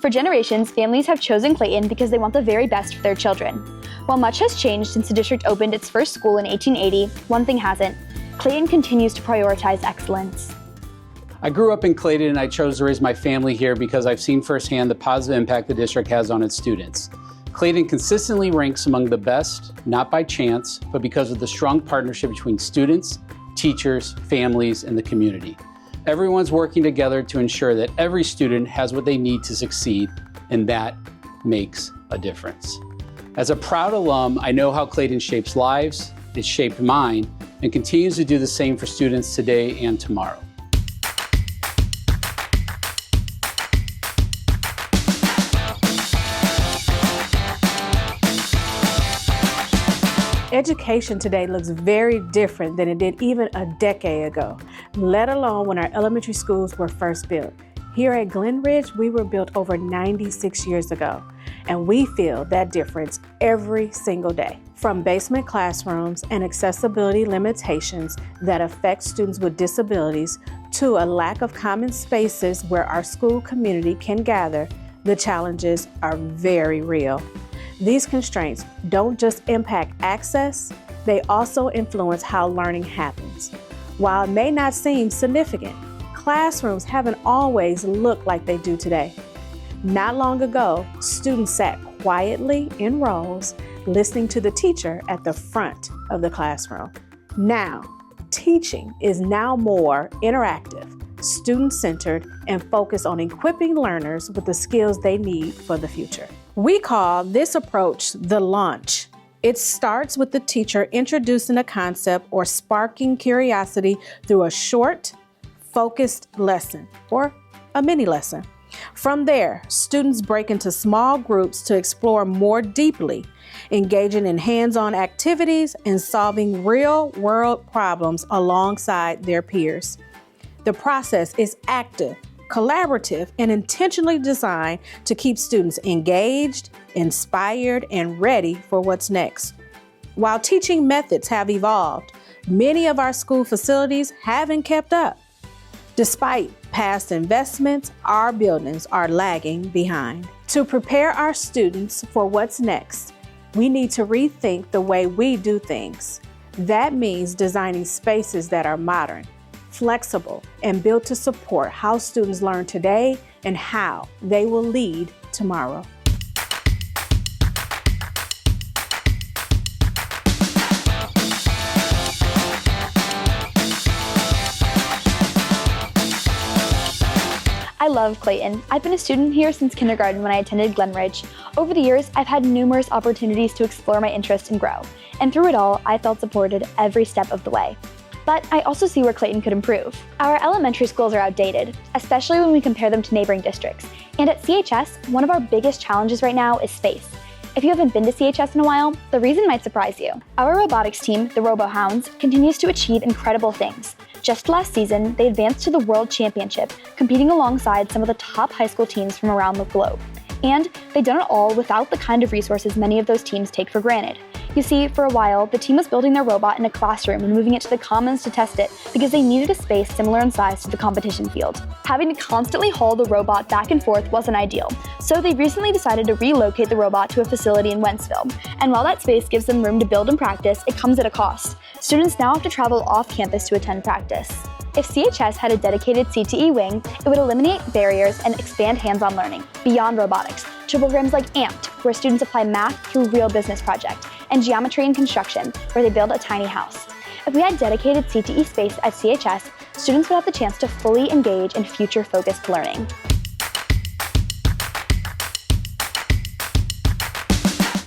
For generations, families have chosen Clayton because they want the very best for their children. While much has changed since the district opened its first school in 1880, one thing hasn't. Clayton continues to prioritize excellence. I grew up in Clayton and I chose to raise my family here because I've seen firsthand the positive impact the district has on its students. Clayton consistently ranks among the best, not by chance, but because of the strong partnership between students, teachers, families, and the community. Everyone's working together to ensure that every student has what they need to succeed, and that makes a difference. As a proud alum, I know how Clayton shapes lives, it shaped mine, and continues to do the same for students today and tomorrow. Education today looks very different than it did even a decade ago, let alone when our elementary schools were first built. Here at Glen Ridge, we were built over 96 years ago, and we feel that difference every single day. From basement classrooms and accessibility limitations that affect students with disabilities to a lack of common spaces where our school community can gather, the challenges are very real. These constraints don't just impact access, they also influence how learning happens. While it may not seem significant, classrooms haven't always looked like they do today. Not long ago, students sat quietly in rows, listening to the teacher at the front of the classroom. Now, teaching is now more interactive, student-centered, and focused on equipping learners with the skills they need for the future. We call this approach the launch. It starts with the teacher introducing a concept or sparking curiosity through a short, focused lesson or a mini lesson. From there, students break into small groups to explore more deeply, engaging in hands-on activities and solving real-world problems alongside their peers. The process is active, collaborative, and intentionally designed to keep students engaged, inspired, and ready for what's next. While teaching methods have evolved, many of our school facilities haven't kept up. Despite past investments, our buildings are lagging behind. To prepare our students for what's next, we need to rethink the way we do things. That means designing spaces that are modern, flexible, and built to support how students learn today and how they will lead tomorrow. I love Clayton. I've been a student here since kindergarten when I attended Glen Ridge. Over the years, I've had numerous opportunities to explore my interests and grow. And through it all, I felt supported every step of the way. But I also see where Clayton could improve. Our elementary schools are outdated, especially when we compare them to neighboring districts. And at CHS, one of our biggest challenges right now is space. If you haven't been to CHS in a while, the reason might surprise you. Our robotics team, the RoboHounds, continues to achieve incredible things. Just last season, they advanced to the World Championship, competing alongside some of the top high school teams from around the globe. And they've done it all without the kind of resources many of those teams take for granted. You see, for a while, the team was building their robot in a classroom and moving it to the commons to test it because they needed a space similar in size to the competition field. Having to constantly haul the robot back and forth wasn't ideal, so they recently decided to relocate the robot to a facility in Wentzville. And while that space gives them room to build and practice, it comes at a cost. Students now have to travel off campus to attend practice. If CHS had a dedicated CTE wing, it would eliminate barriers and expand hands-on learning beyond robotics to programs like AMPed, where students apply math through real business project, and geometry and construction, where they build a tiny house. If we had dedicated CTE space at CHS, students would have the chance to fully engage in future-focused learning.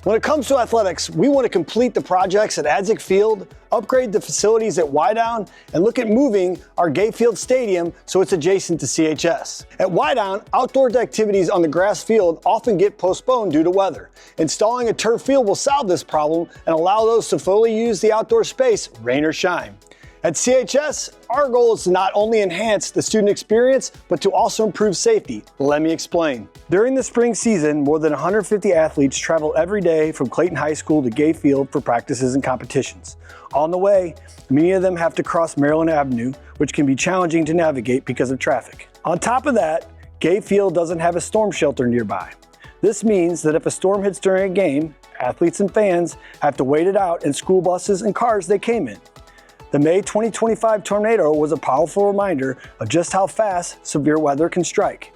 When it comes to athletics, we want to complete the projects at Adzik Field, upgrade the facilities at Wydown, and look at moving our Gay Field Stadium so it's adjacent to CHS. At Wydown, outdoor activities on the grass field often get postponed due to weather. Installing a turf field will solve this problem and allow those to fully use the outdoor space, rain or shine. At CHS, our goal is to not only enhance the student experience, but to also improve safety. Let me explain. During the spring season, more than 150 athletes travel every day from Clayton High School to Gay Field for practices and competitions. On the way, many of them have to cross Maryland Avenue, which can be challenging to navigate because of traffic. On top of that, Gay Field doesn't have a storm shelter nearby. This means that if a storm hits during a game, athletes and fans have to wait it out in school buses and cars they came in. The May 2025 tornado was a powerful reminder of just how fast severe weather can strike.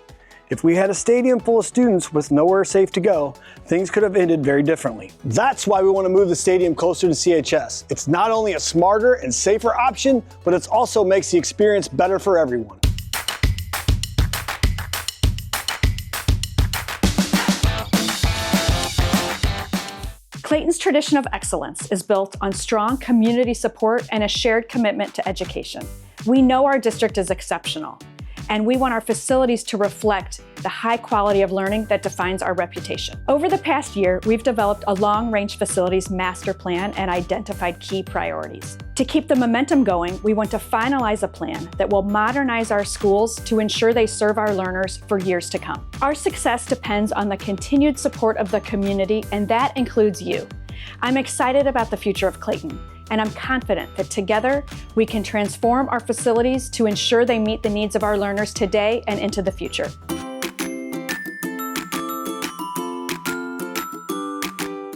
If we had a stadium full of students with nowhere safe to go, things could have ended very differently. That's why we want to move the stadium closer to CHS. It's not only a smarter and safer option, but it also makes the experience better for everyone. Clayton's tradition of excellence is built on strong community support and a shared commitment to education. We know our district is exceptional, and we want our facilities to reflect the high quality of learning that defines our reputation. Over the past year, we've developed a long-range facilities master plan and identified key priorities. To keep the momentum going, we want to finalize a plan that will modernize our schools to ensure they serve our learners for years to come. Our success depends on the continued support of the community, and that includes you. I'm excited about the future of Clayton, and I'm confident that together we can transform our facilities to ensure they meet the needs of our learners today and into the future.